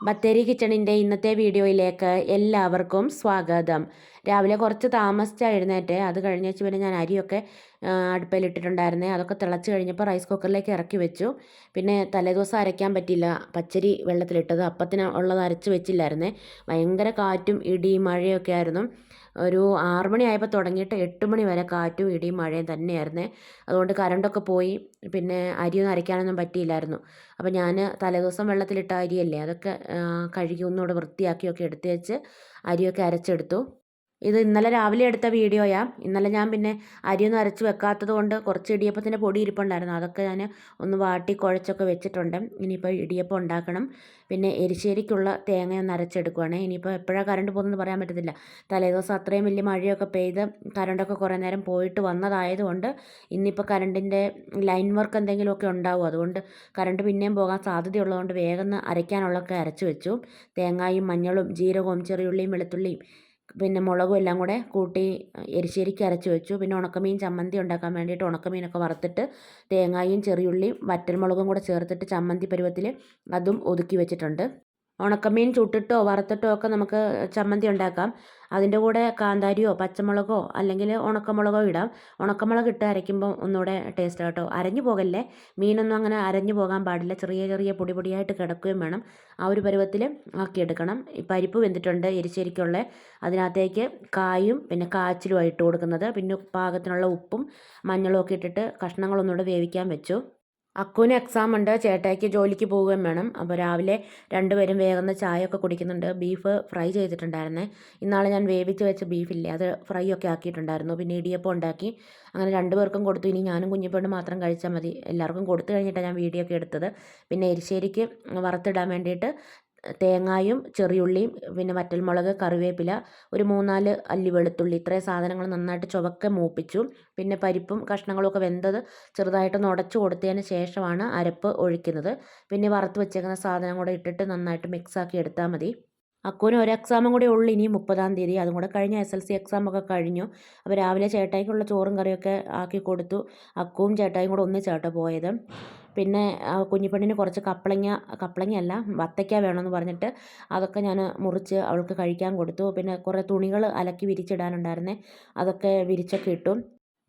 ബത്തേരി കിച്ചണിൻ്റെ ഇന്നത്തെ വീഡിയോയിലേക്ക് എല്ലാവർക്കും സ്വാഗതം. രാവിലെ കുറച്ച് താമസിച്ചാണ് എഴുന്നേറ്റ്. അത് കഴിഞ്ഞേച്ച് പിന്നെ ഞാൻ അരിയൊക്കെ അടുപ്പിലിട്ടിട്ടുണ്ടായിരുന്നേ. അതൊക്കെ തിളച്ച് കഴിഞ്ഞപ്പോൾ റൈസ് കുക്കറിലേക്ക് ഇറക്കി വെച്ചു. പിന്നെ തലേദിവസം അരയ്ക്കാൻ പറ്റില്ല, പച്ചരി വെള്ളത്തിലിട്ടത് അപ്പത്തിന് ഉള്ളത് അരച്ച് വെച്ചില്ലായിരുന്നേ. ഭയങ്കര കാറ്റും ഇടിയും മഴയൊക്കെ ആയിരുന്നു. ഒരു 6 മണിയായപ്പോൾ തുടങ്ങിയിട്ട് 8 മണി വരെ കാറ്റും ഇടിയും മഴയും തന്നെയായിരുന്നേ. അതുകൊണ്ട് കറണ്ടൊക്കെ പോയി. പിന്നെ അരിയൊന്നും അരയ്ക്കാനൊന്നും പറ്റിയില്ലായിരുന്നു. അപ്പോൾ ഞാൻ തലേദിവസം വെള്ളത്തിലിട്ട അരിയല്ലേ, അതൊക്കെ കഴുകി ഒന്നുകൂടെ വൃത്തിയാക്കിയൊക്കെ എടുത്ത് വെച്ച് അരിയൊക്കെ അരച്ചെടുത്തു. ഇത് ഇന്നലെ രാവിലെ എടുത്ത വീഡിയോയാ. ഇന്നലെ ഞാൻ പിന്നെ അരിയൊന്നും അരച്ച് വെക്കാത്തത് കൊണ്ട് കുറച്ച് ഇടിയപ്പത്തിൻ്റെ പൊടി ഇരിപ്പുണ്ടായിരുന്നു. അതൊക്കെ ഞാൻ ഒന്ന് വാട്ടി കുഴച്ചൊക്കെ വെച്ചിട്ടുണ്ട്. ഇനിയിപ്പോൾ ഇടിയപ്പം ഉണ്ടാക്കണം. പിന്നെ എരിശ്ശേരിക്കുള്ള തേങ്ങയൊന്ന് അരച്ചെടുക്കുവാണ്. ഇനിയിപ്പോൾ എപ്പോഴാണ് കറണ്ട് പോകുന്നതെന്ന് പറയാൻ പറ്റത്തില്ല. തലേദിവസം അത്രയും വലിയ മഴയൊക്കെ പെയ്ത് കറണ്ടൊക്കെ കുറേ നേരം പോയിട്ട് വന്നതായതുകൊണ്ട് ഇന്നിപ്പോൾ കറണ്ടിൻ്റെ ലൈൻ വർക്ക് എന്തെങ്കിലുമൊക്കെ ഉണ്ടാവും. അതുകൊണ്ട് കറണ്ട് പിന്നെയും പോകാൻ സാധ്യതയുള്ളതുകൊണ്ട് വേഗം അരയ്ക്കാനുള്ളതൊക്കെ അരച്ച് വെച്ചു. തേങ്ങയും മഞ്ഞളും ജീരകവും ചെറിയുള്ളിയും വെളുത്തുള്ളിയും പിന്നെ മുളകും എല്ലാം കൂടെ കൂട്ടി എരിശ്ശേരിക്ക് അരച്ച് വെച്ചു. പിന്നെ ഉണക്കമീൻ ചമ്മന്തി ഉണ്ടാക്കാൻ വേണ്ടിയിട്ട് ഉണക്കമീനൊക്കെ വറുത്തിട്ട് തേങ്ങയും ചെറിയുള്ളിയും വറ്റൽമുളകും കൂടെ ചേർത്തിട്ട് ചമ്മന്തി പരുവത്തിൽ അതും ഒതുക്കി വെച്ചിട്ടുണ്ട്. ഉണക്കമീൻ ചുട്ടിട്ടോ വറുത്തിട്ടോ ഒക്കെ നമുക്ക് ചമ്മന്തി ഉണ്ടാക്കാം. അതിൻ്റെ കൂടെ കാന്താരിയോ പച്ചമുളകോ അല്ലെങ്കിൽ ഉണക്കമുളകോ ഇടാം. ഉണക്കമുളക് ഇട്ട് അരയ്ക്കുമ്പോൾ ഒന്നുകൂടെ ടേസ്റ്റ് കേട്ടോ. അരഞ്ഞു പോകല്ലേ, മീനൊന്നും അങ്ങനെ അരഞ്ഞു പോകാൻ പാടില്ല. ചെറിയ ചെറിയ പൊടി പൊടിയായിട്ട് കിടക്കുകയും വേണം. ആ ഒരു പരുവത്തിൽ ആക്കിയെടുക്കണം. ഈ പരിപ്പ് വെന്തിട്ടുണ്ട് എരിശ്ശേരിക്കുള്ള. അതിനകത്തേക്ക് കായും പിന്നെ കാച്ചിലുമാണ് ഇട്ട് കൊടുക്കുന്നത്. പിന്നെ പാകത്തിനുള്ള ഉപ്പും മഞ്ഞളും ഒക്കെ ഇട്ടിട്ട് കഷ്ണങ്ങളൊന്നുകൂടെ വേവിക്കാൻ വെച്ചു. അക്കുവിന് എക്സാം ഉണ്ട്, ചേട്ടായിക്ക് ജോലിക്ക് പോവുകയും വേണം. അപ്പോൾ രാവിലെ രണ്ടുപേരും വേഗം ചായയൊക്കെ കുടിക്കുന്നുണ്ട്. ബീഫ് ഫ്രൈ ചെയ്തിട്ടുണ്ടായിരുന്നേ. ഇന്നാളെ ഞാൻ വേവിച്ച് വെച്ച ബീഫില്ലേ, അത് ഫ്രൈ ഒക്കെ ആക്കിയിട്ടുണ്ടായിരുന്നു. പിന്നെ ഇടിയപ്പം ഉണ്ടാക്കി. അങ്ങനെ രണ്ടുപേർക്കും കൊടുത്തു. ഇനി ഞാനും കുഞ്ഞിപ്പെണ്ണും മാത്രം കഴിച്ചാൽ മതി. എല്ലാവർക്കും കൊടുത്തു കഴിഞ്ഞിട്ടാണ് ഞാൻ വീഡിയോ ഒക്കെ എടുത്തത്. പിന്നെ എരിശ്ശേരിക്ക് വറുത്തിടാൻ വേണ്ടിയിട്ട് തേങ്ങയും ചെറിയുള്ളിയും പിന്നെ വറ്റൽമുളക് കറിവേപ്പില ഒരു 3-4 അല്ലി വെളുത്തുള്ളി ഇത്രയും സാധനങ്ങൾ നന്നായിട്ട് ചുവക്കെ മൂപ്പിച്ചു. പിന്നെ പരിപ്പും കഷ്ണങ്ങളും ഒക്കെ വെന്തത് ചെറുതായിട്ടൊന്ന് ഉടച്ചു കൊടുത്തതിന് ശേഷമാണ് അരപ്പ് ഒഴിക്കുന്നത്. പിന്നെ വറുത്ത് വെച്ചേക്കുന്ന സാധനം കൂടെ ഇട്ടിട്ട് നന്നായിട്ട് മിക്സാക്കി എടുത്താൽ മതി. അക്കുവിന് ഒരു എക്സാമും കൂടി ഉള്ളു ഇനി 30-ാം തീയതി. അതും കൂടെ കഴിഞ്ഞ SLC എക്സാമൊക്കെ കഴിഞ്ഞു. അപ്പോൾ രാവിലെ ചേട്ടായിക്കുള്ള ചോറും കറിയൊക്കെ ആക്കി കൊടുത്തു. അക്കുവും ചേട്ടായും കൂടെ ഒന്നിച്ചാട്ടോ പോയത്. പിന്നെ കുഞ്ഞിപ്പെണ്ണിന് കുറച്ച് കപ്പളങ്ങയല്ല വത്തയ്ക്ക വേണമെന്ന് പറഞ്ഞിട്ട് അതൊക്കെ ഞാൻ മുറിച്ച് അവൾക്ക് കഴിക്കാൻ കൊടുത്തു. പിന്നെ കുറേ തുണികൾ അലക്കി വിരിച്ചിടാനുണ്ടായിരുന്നേ, അതൊക്കെ വിരിച്ചൊക്കെ ഇട്ടു.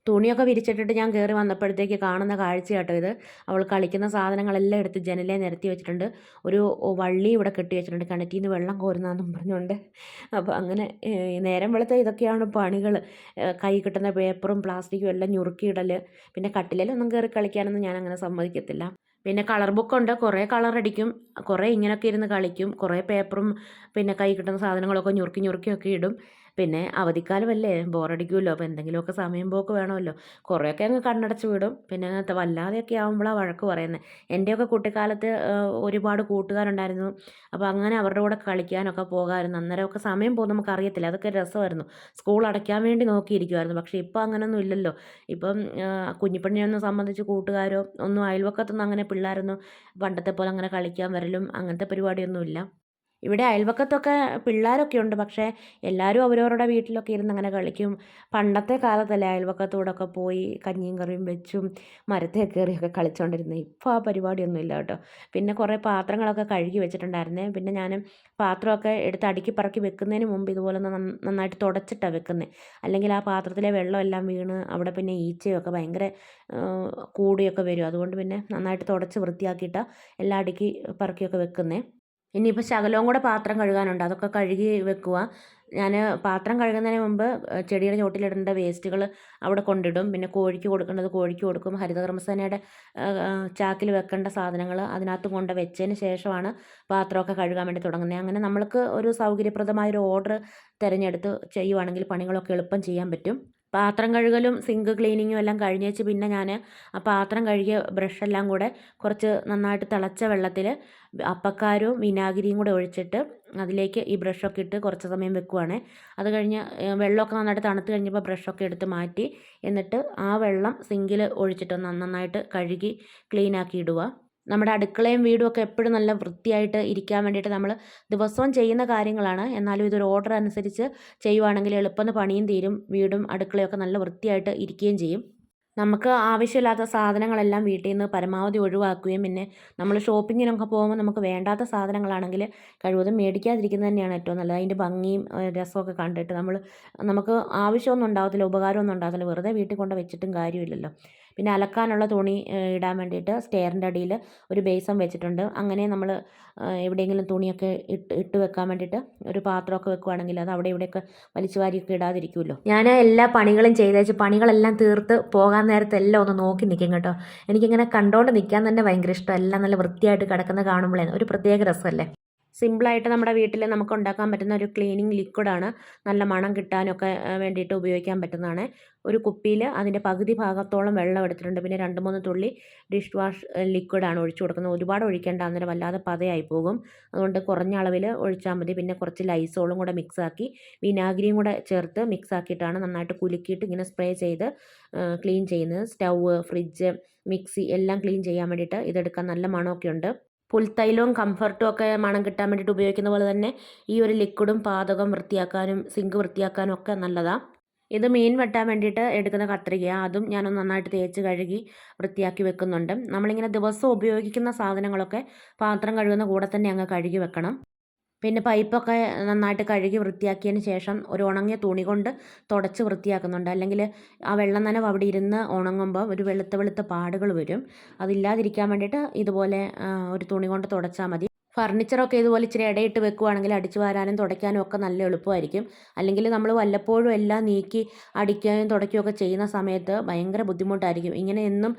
തുണിയൊക്കെ വിരിച്ചിട്ടിട്ട് ഞാൻ കയറി വന്നപ്പോഴത്തേക്ക് കാണുന്ന കാഴ്ച കേട്ടോ ഇത്. അവൾ കളിക്കുന്ന സാധനങ്ങളെല്ലാം എടുത്ത് ജനലേ നിരത്തി വെച്ചിട്ടുണ്ട്. ഒരു വള്ളി ഇവിടെ കെട്ടി വെച്ചിട്ടുണ്ട്, കിണറ്റിൽ നിന്ന് വെള്ളം കോരുന്നതെന്നും പറഞ്ഞുകൊണ്ട്. അപ്പോൾ അങ്ങനെ നേരം വെളുത്ത ഇതൊക്കെയാണ് പണികൾ. കൈ കിട്ടുന്ന പേപ്പറും പ്ലാസ്റ്റിക്കും എല്ലാം ഞുറുക്കിയിടൽ. പിന്നെ കട്ടിലൊന്നും കയറി കളിക്കാനൊന്നും ഞാൻ അങ്ങനെ സമ്മതിക്കത്തില്ല. പിന്നെ കളർ ബുക്കുണ്ട്, കുറേ കളർ അടിക്കും, കുറേ ഇങ്ങനെയൊക്കെ ഇരുന്ന് കളിക്കും. കുറേ പേപ്പറും പിന്നെ കൈ കിട്ടുന്ന സാധനങ്ങളൊക്കെ ഞുറുക്കി ഞുറുക്കിയൊക്കെ ഇടും. പിന്നെ അവധിക്കാലമല്ലേ, ബോറടിക്കുമല്ലോ. അപ്പോൾ എന്തെങ്കിലുമൊക്കെ സമയം പോക്ക് വേണമല്ലോ. കുറേയൊക്കെ അങ്ങ് കണ്ണടച്ച് വിടും. പിന്നെ അങ്ങനത്തെ വല്ലാതെയൊക്കെ ആകുമ്പോഴാണ് വഴക്ക് പറയുന്നത്. എൻ്റെയൊക്കെ കുട്ടിക്കാലത്ത് ഒരുപാട് കൂട്ടുകാരുണ്ടായിരുന്നു. അപ്പോൾ അങ്ങനെ അവരുടെ കൂടെ കളിക്കാനൊക്കെ പോകാമായിരുന്നു. അന്നേരമൊക്കെ സമയം പോകും നമുക്കറിയത്തില്ല. അതൊക്കെ രസമായിരുന്നു. സ്കൂൾ അടയ്ക്കാൻ വേണ്ടി നോക്കിയിരിക്കുമായിരുന്നു. പക്ഷേ ഇപ്പോൾ അങ്ങനെയൊന്നും ഇല്ലല്ലോ. ഇപ്പം കുഞ്ഞിപ്പെണ്ണിനെയൊന്നും സംബന്ധിച്ച് കൂട്ടുകാരോ ഒന്നും അയൽവക്കത്തൊന്നും അങ്ങനെ പിള്ളേരൊന്നും പണ്ടത്തെ പോലെ അങ്ങനെ കളിക്കാൻ വരലും അങ്ങനത്തെ പരിപാടിയൊന്നുമില്ല. ഇവിടെ അയൽവക്കത്തൊക്കെ പിള്ളേരൊക്കെ ഉണ്ട്. പക്ഷേ എല്ലാവരും അവരവരുടെ വീട്ടിലൊക്കെ ഇരുന്ന് അങ്ങനെ കളിക്കും. പണ്ടത്തെ കാലത്തല്ലേ അയൽവക്കത്തൂടെയൊക്കെ പോയി കഞ്ഞിയും കറിയും വെച്ചും മരത്തിൽ കയറിയൊക്കെ കളിച്ചുകൊണ്ടിരുന്നത്. ഇപ്പോൾ ആ പരിപാടിയൊന്നും ഇല്ല കേട്ടോ. പിന്നെ കുറേ പാത്രങ്ങളൊക്കെ കഴുകി വെച്ചിട്ടുണ്ടായിരുന്നേ. പിന്നെ ഞാൻ പാത്രമൊക്കെ എടുത്ത് അടുക്കി പറക്കി വെക്കുന്നതിന് മുമ്പ് ഇതുപോലെ നന്നായിട്ട് തുടച്ചിട്ടാണ് വെക്കുന്നത്. അല്ലെങ്കിൽ ആ പാത്രത്തിലെ വെള്ളമെല്ലാം വീണ് അവിടെ പിന്നെ ഈച്ചയൊക്കെ ഭയങ്കര കൂടിയൊക്കെ വരും. അതുകൊണ്ട് പിന്നെ നന്നായിട്ട് തുടച്ച് വൃത്തിയാക്കിയിട്ടാണ് എല്ലാം അടുക്കി പറക്കിയൊക്കെ വെക്കുന്നത്. ഇനിയിപ്പോൾ ശകലവും കൂടെ പാത്രം കഴുകാനുണ്ട്, അതൊക്കെ കഴുകി വെക്കുക. ഞാൻ പാത്രം കഴുകുന്നതിന് മുമ്പ് ചെടിയുടെ ചോട്ടിലിടേണ്ട വേസ്റ്റുകൾ അവിടെ കൊണ്ടിടും. പിന്നെ കോഴിക്ക് കൊടുക്കേണ്ടത് കോഴിക്ക് കൊടുക്കും. ഹരിതകർമ്മസേനയുടെ ചാക്കിൽ വെക്കേണ്ട സാധനങ്ങൾ അതിനകത്ത് കൊണ്ട് വെച്ചതിന് ശേഷമാണ് പാത്രമൊക്കെ കഴുകാൻ വേണ്ടി തുടങ്ങുന്നത്. അങ്ങനെ നമ്മൾക്ക് ഒരു സൗകര്യപ്രദമായൊരു ഓർഡർ തിരഞ്ഞെടുത്ത് ചെയ്യുവാണെങ്കിൽ പണികളൊക്കെ എളുപ്പം ചെയ്യാൻ പറ്റും. പാത്രം കഴുകലും സിങ്ക് ക്ലീനിങ്ങും എല്ലാം കഴിഞ്ഞേച്ച് പിന്നെ ഞാൻ ആ പാത്രം കഴുകിയ ബ്രഷെല്ലാം കൂടെ കുറച്ച് നന്നായിട്ട് തിളച്ച വെള്ളത്തിൽ അപ്പക്കാരവും വിനാഗിരിയും കൂടെ ഒഴിച്ചിട്ട് അതിലേക്ക് ഈ ബ്രഷൊക്കെ ഇട്ട് കുറച്ച് സമയം വെക്കുവാണ്. അത് കഴിഞ്ഞ് വെള്ളമൊക്കെ നന്നായിട്ട് തണുത്ത് കഴിഞ്ഞപ്പോൾ ബ്രഷൊക്കെ എടുത്ത് മാറ്റി എന്നിട്ട് ആ വെള്ളം സിങ്കിൽ ഒഴിച്ചിട്ട് നന്നായിട്ട് കഴുകി ക്ലീനാക്കി ഇടുക. നമ്മുടെ അടുക്കളയും വീടും ഒക്കെ എപ്പോഴും നല്ല വൃത്തിയായിട്ട് ഇരിക്കാൻ വേണ്ടിയിട്ട് നമ്മൾ ദിവസവും ചെയ്യുന്ന കാര്യങ്ങളാണ്. എന്നാലും ഇതൊരു ഓർഡർ അനുസരിച്ച് ചെയ്യുവാണെങ്കിൽ എളുപ്പം പണിയും തീരും, വീടും അടുക്കളയൊക്കെ നല്ല വൃത്തിയായിട്ട് ഇരിക്കുകയും ചെയ്യും. നമുക്ക് ആവശ്യമില്ലാത്ത സാധനങ്ങളെല്ലാം വീട്ടിൽ നിന്ന് പരമാവധി ഒഴിവാക്കുകയും പിന്നെ നമ്മൾ ഷോപ്പിങ്ങിനൊക്കെ പോകുമ്പോൾ നമുക്ക് വേണ്ടാത്ത സാധനങ്ങളാണെങ്കിൽ കഴിവതും മേടിക്കാതിരിക്കുന്നത് തന്നെയാണ് ഏറ്റവും നല്ലത്. അതിൻ്റെ ഭംഗിയും രസമൊക്കെ കണ്ടിട്ട് നമുക്ക് ആവശ്യമൊന്നും ഉണ്ടാകത്തില്ല, ഉപകാരമൊന്നും ഉണ്ടാകത്തില്ല, വെറുതെ വീട്ടിൽ കൊണ്ട് വെച്ചിട്ടും കാര്യമില്ലല്ലോ. പിന്നെ അലക്കാനുള്ള തുണി ഇടാൻ വേണ്ടിയിട്ട് സ്റ്റെയറിൻ്റെ അടിയിൽ ഒരു ബേസിൻ വെച്ചിട്ടുണ്ട്. അങ്ങനെ നമ്മൾ എവിടെയെങ്കിലും തുണിയൊക്കെ ഇട്ട് വെക്കാൻ വേണ്ടിയിട്ട് ഒരു പാത്രമൊക്കെ വെക്കുകയാണെങ്കിൽ അത് അവിടെ ഇവിടെയൊക്കെ വലിച്ചു വാരിയൊക്കെ ഇടാതിരിക്കുമല്ലോ. ഞാൻ എല്ലാ പണികളും ചെയ്തേച്ച് പണികളെല്ലാം തീർത്ത് പോകാൻ നേരത്തെ എല്ലാം ഒന്ന് നോക്കി നിൽക്കും കേട്ടോ. എനിക്കിങ്ങനെ കണ്ടോണ്ട് നിൽക്കാൻ തന്നെ ഭയങ്കര ഇഷ്ടം. എല്ലാം നല്ല വൃത്തിയായിട്ട് കിടക്കുന്നത് കാണുമ്പോഴേ ഒരു പ്രത്യേക രസമല്ലേ. സിമ്പിളായിട്ട് നമ്മുടെ വീട്ടിൽ നമുക്ക് ഉണ്ടാക്കാൻ പറ്റുന്ന ഒരു ക്ലീനിങ് ലിക്വിഡാണ്. നല്ല മണം കിട്ടാനൊക്കെ വേണ്ടിയിട്ട് ഉപയോഗിക്കാൻ പറ്റുന്നതാണ്. ഒരു കുപ്പിയിൽ അതിൻ്റെ പകുതി ഭാഗത്തോളം വെള്ളം എടുത്തിട്ടുണ്ട്. പിന്നെ 2-3 തുള്ളി ഡിഷ് വാഷ് ലിക്വിഡാണ് ഒഴിച്ചു കൊടുക്കുന്നത്. ഒരുപാട് ഒഴിക്കേണ്ട, അന്നേരം വല്ലാതെ പതയായി പോകും. അതുകൊണ്ട് കുറഞ്ഞ അളവിൽ ഒഴിച്ചാൽ മതി. പിന്നെ കുറച്ച് ലൈസോളും കൂടെ മിക്സാക്കി വിനാഗിരിയും കൂടെ ചേർത്ത് മിക്സാക്കിയിട്ടാണ് നന്നായിട്ട് കുലുക്കിയിട്ട് ഇങ്ങനെ സ്പ്രേ ചെയ്ത് ക്ലീൻ ചെയ്യുന്നത്. സ്റ്റൗവ്, ഫ്രിഡ്ജ്, മിക്സി എല്ലാം ക്ലീൻ ചെയ്യാൻ വേണ്ടിയിട്ട് ഇതെടുക്കാൻ നല്ല മണമൊക്കെ ഉണ്ട്. പുൽത്തൈലവും കംഫർട്ടും ഒക്കെ മണം കിട്ടാൻ വേണ്ടിയിട്ട് ഉപയോഗിക്കുന്ന പോലെ തന്നെ ഈ ഒരു ലിക്വിഡും പാചകം വൃത്തിയാക്കാനും സിങ്ക് വൃത്തിയാക്കാനും ഒക്കെ നല്ലതാണ്. ഇത് മീൻ വെട്ടാൻ വേണ്ടിയിട്ട് എടുക്കുന്ന കത്രികയാണ്. അതും ഞാനൊന്ന് നന്നായിട്ട് തേച്ച് കഴുകി വൃത്തിയാക്കി വെക്കുന്നുണ്ട്. നമ്മളിങ്ങനെ ദിവസം ഉപയോഗിക്കുന്ന സാധനങ്ങളൊക്കെ പാത്രം കഴുകുന്ന കൂടെ തന്നെ അങ്ങ് കഴുകി വെക്കണം. പിന്നെ പൈപ്പൊക്കെ നന്നായിട്ട് കഴുകി വൃത്തിയാക്കിയതിന് ശേഷം ഒരു ഉണങ്ങിയ തുണി കൊണ്ട് തുടച്ച് വൃത്തിയാക്കുന്നുണ്ട്. അല്ലെങ്കിൽ ആ വെള്ളം നനവ് അവിടെ ഇരുന്ന് ഉണങ്ങുമ്പോൾ ഒരു വെളുത്ത പാടുകൾ വരും. അതില്ലാതിരിക്കാൻ വേണ്ടിയിട്ട് ഇതുപോലെ ഒരു തുണി കൊണ്ട് തുടച്ചാൽ മതി. ഫർണിച്ചറൊക്കെ ഇതുപോലെ ഇച്ചിരി ഇടയിട്ട് വെക്കുവാണെങ്കിൽ അടിച്ചു വാരാനും തുടയ്ക്കാനും ഒക്കെ നല്ല എളുപ്പമായിരിക്കും. അല്ലെങ്കിൽ നമ്മൾ വല്ലപ്പോഴും എല്ലാം നീക്കി അടിക്കുകയും തുടയ്ക്കുകയൊക്കെ ചെയ്യുന്ന സമയത്ത് ഭയങ്കര ബുദ്ധിമുട്ടായിരിക്കും. ഇങ്ങനെ എന്നും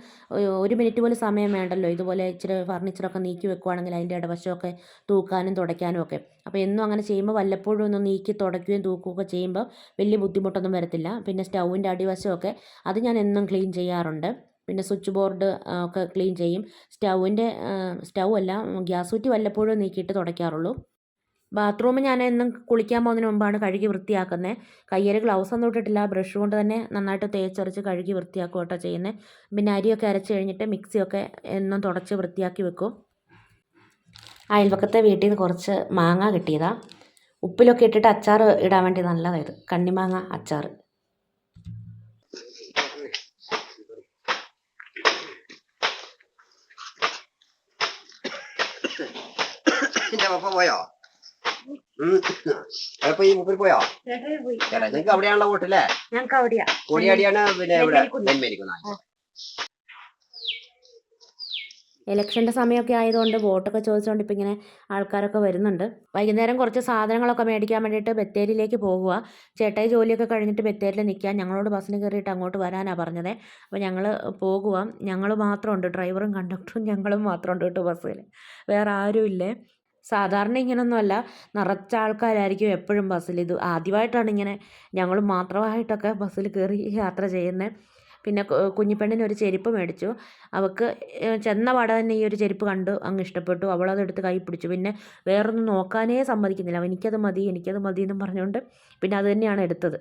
1 മിനിറ്റ് പോലും സമയം വേണ്ടല്ലോ. ഇതുപോലെ ഇച്ചിരി ഫർണിച്ചറൊക്കെ നീക്കി വെക്കുവാണെങ്കിൽ അതിൻ്റെ ഇടവശമൊക്കെ തൂക്കാനും തുടയ്ക്കാനും ഒക്കെ. അപ്പോൾ എന്നും അങ്ങനെ ചെയ്യുമ്പോൾ വല്ലപ്പോഴും ഒന്ന് നീക്കി തുടയ്ക്കുകയും തൂക്കുകയൊക്കെ ചെയ്യുമ്പോൾ വലിയ ബുദ്ധിമുട്ടൊന്നും വരത്തില്ല. പിന്നെ സ്റ്റൗവിൻ്റെ അടിവശമൊക്കെ അത് ഞാൻ എന്നും ക്ലീൻ ചെയ്യാറുണ്ട്. പിന്നെ സ്വിച്ച് ബോർഡ് ഒക്കെ ക്ലീൻ ചെയ്യും. സ്റ്റൗ അല്ല, ഗ്യാസ് കുറ്റി വല്ലപ്പോഴും നീക്കിയിട്ട് തുടയ്ക്കാറുള്ളൂ. ബാത്റൂം ഞാൻ എന്നും കുളിക്കാൻ പോകുന്നതിന് മുമ്പാണ് കഴുകി വൃത്തിയാക്കുന്നത്. കയ്യിൽ ഗ്ലൗസ് ഒന്നും ഇട്ടിട്ടില്ല, ബ്രഷ് കൊണ്ട് തന്നെ നന്നായിട്ട് തേച്ചരച്ച് കഴുകി വൃത്തിയാക്കുക കേട്ടോ ചെയ്യുന്നത്. പിന്നെ അരിയൊക്കെ അരച്ച് കഴിഞ്ഞിട്ട് മിക്സിയൊക്കെ എന്നും തുടച്ച് വൃത്തിയാക്കി വെക്കും. അയൽപക്കത്തെ വീട്ടിൽ നിന്ന് കുറച്ച് മാങ്ങ കിട്ടിയതാണ്. ഉപ്പിലൊക്കെ ഇട്ടിട്ട് അച്ചാർ ഇടാൻ വേണ്ടി നല്ലതായത്, കണ്ണിമാങ്ങ അച്ചാർ. പോയോ? അപ്പൊ ഈ മുക്കിൽ പോയോ? നിങ്ങൾക്ക് അവിടെയാണല്ലോ വോട്ടല്ലേ? ഞങ്ങൾക്ക് അവിടെയാ. കോടിയാടിയാണ് പിന്നെ ഇവിടെ നെന്മേരിക്കുന്നത്. ഇലക്ഷൻ്റെ സമയമൊക്കെ ആയതുകൊണ്ട് വോട്ടൊക്കെ ചോദിച്ചുകൊണ്ട് ഇപ്പം ഇങ്ങനെ ആൾക്കാരൊക്കെ വരുന്നുണ്ട്. വൈകുന്നേരം കുറച്ച് സാധനങ്ങളൊക്കെ മേടിക്കാൻ വേണ്ടിയിട്ട് ബത്തേരിയിലേക്ക് പോകുക. ചേട്ടായി ജോലിയൊക്കെ കഴിഞ്ഞിട്ട് ബത്തേരിയിൽ നിൽക്കാൻ ഞങ്ങളോട് ബസ്സിന് കയറിയിട്ട് അങ്ങോട്ട് വരാനാണ് പറഞ്ഞത്. അപ്പോൾ ഞങ്ങൾ പോകുക. ഞങ്ങൾ മാത്രമുണ്ട്, ഡ്രൈവറും കണ്ടക്ടറും ഞങ്ങളും മാത്രമുണ്ട് കേട്ടോ ബസ്സിൽ, വേറെ ആരുമില്ലേ. സാധാരണ ഇങ്ങനൊന്നുമല്ല, നിറച്ച ആൾക്കാരായിരിക്കും എപ്പോഴും ബസ്സിൽ. ഇത് ആദ്യമായിട്ടാണ് ഇങ്ങനെ ഞങ്ങൾ മാത്രമായിട്ടൊക്കെ ബസ്സിൽ കയറി യാത്ര ചെയ്യുന്നത്. പിന്നെ കുഞ്ഞിപ്പെണ്ണിന് ഒരു ചെരുപ്പ് മേടിച്ചു. അവൾക്ക് ചെന്ന പാടെ തന്നെ ഈ ഒരു ചെരുപ്പ് കണ്ടു അങ്ങ് ഇഷ്ടപ്പെട്ടു. അവളതെടുത്ത് കൈ പിടിച്ചു. പിന്നെ വേറൊന്നും നോക്കാനേ സമ്മതിക്കുന്നില്ല. എനിക്കത് മതി എന്നും പറഞ്ഞുകൊണ്ട് പിന്നെ അത് തന്നെയാണ് എടുത്തത്.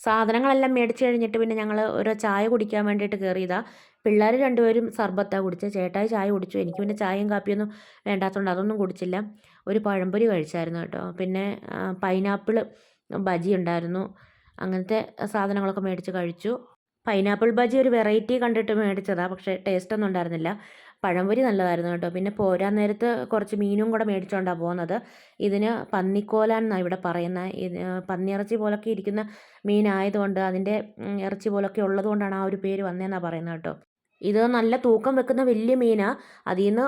സാധനങ്ങളെല്ലാം മേടിച്ച് കഴിഞ്ഞിട്ട് പിന്നെ ഞങ്ങൾ ഓരോ ചായ കുടിക്കാൻ വേണ്ടിയിട്ട് കയറിയതാണ്. പിള്ളേർ രണ്ടുപേരും സർബത്താണ് കുടിച്ചത്. ചേട്ടായി ചായ കുടിച്ചു. എനിക്ക് പിന്നെ ചായയും കാപ്പിയൊന്നും വേണ്ടാത്തതുകൊണ്ട് അതൊന്നും കുടിച്ചില്ല. ഒരു പഴംപൊരി കഴിച്ചായിരുന്നു കേട്ടോ. പിന്നെ പൈനാപ്പിൾ ബജി ഉണ്ടായിരുന്നു. അങ്ങനത്തെ സാധനങ്ങളൊക്കെ മേടിച്ച് കഴിച്ചു. പൈനാപ്പിൾ ബജി ഒരു വെറൈറ്റി കണ്ടിട്ട് മേടിച്ചതാണ്, പക്ഷേ ടേസ്റ്റൊന്നും ഉണ്ടായിരുന്നില്ല. പഴംപൊരി നല്ലതായിരുന്നു കേട്ടോ. പിന്നെ പോരാൻ നേരത്ത് കുറച്ച് മീനും കൂടെ മേടിച്ചുകൊണ്ടാണ് പോകുന്നത്. ഇതിന് പന്നിക്കോലാൻ എന്നാണ് ഇവിടെ പറയുന്നത്. പന്നിയിറച്ചി പോലൊക്കെ ഇരിക്കുന്ന മീനായതുകൊണ്ട് അതിൻ്റെ ഇറച്ചി പോലൊക്കെ ഉള്ളതുകൊണ്ടാണ് ആ ഒരു പേര് വന്നതെന്നാണ് പറയുന്നത് കേട്ടോ. ഇത് നല്ല തൂക്കം വെക്കുന്ന വലിയ മീനാണ്. അതിൽ നിന്ന്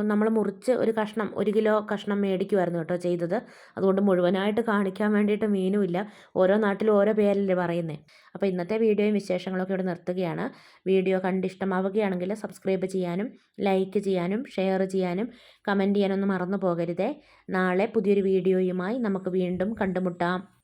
നമ്മൾ മുറിച്ച് ഒരു കഷ്ണം 1 കിലോ കഷ്ണം മേടിക്കുമായിരുന്നു കേട്ടോ ചെയ്തത്. അതുകൊണ്ട് മുഴുവനായിട്ട് കാണിക്കാൻ വേണ്ടിയിട്ട് മീനുമില്ല. ഓരോ നാട്ടിലും ഓരോ പേരല്ലേ പറയുന്നത്. അപ്പോൾ ഇന്നത്തെ വീഡിയോയും വിശേഷങ്ങളൊക്കെ ഇവിടെ നിർത്തുകയാണ്. വീഡിയോ കണ്ടിഷ്ടമാവുകയാണെങ്കിൽ സബ്സ്ക്രൈബ് ചെയ്യാനും ലൈക്ക് ചെയ്യാനും ഷെയർ ചെയ്യാനും കമൻറ്റ് ചെയ്യാനൊന്നും മറന്നു പോകരുതേ. നാളെ പുതിയൊരു വീഡിയോയുമായി നമുക്ക് വീണ്ടും കണ്ടുമുട്ടാം.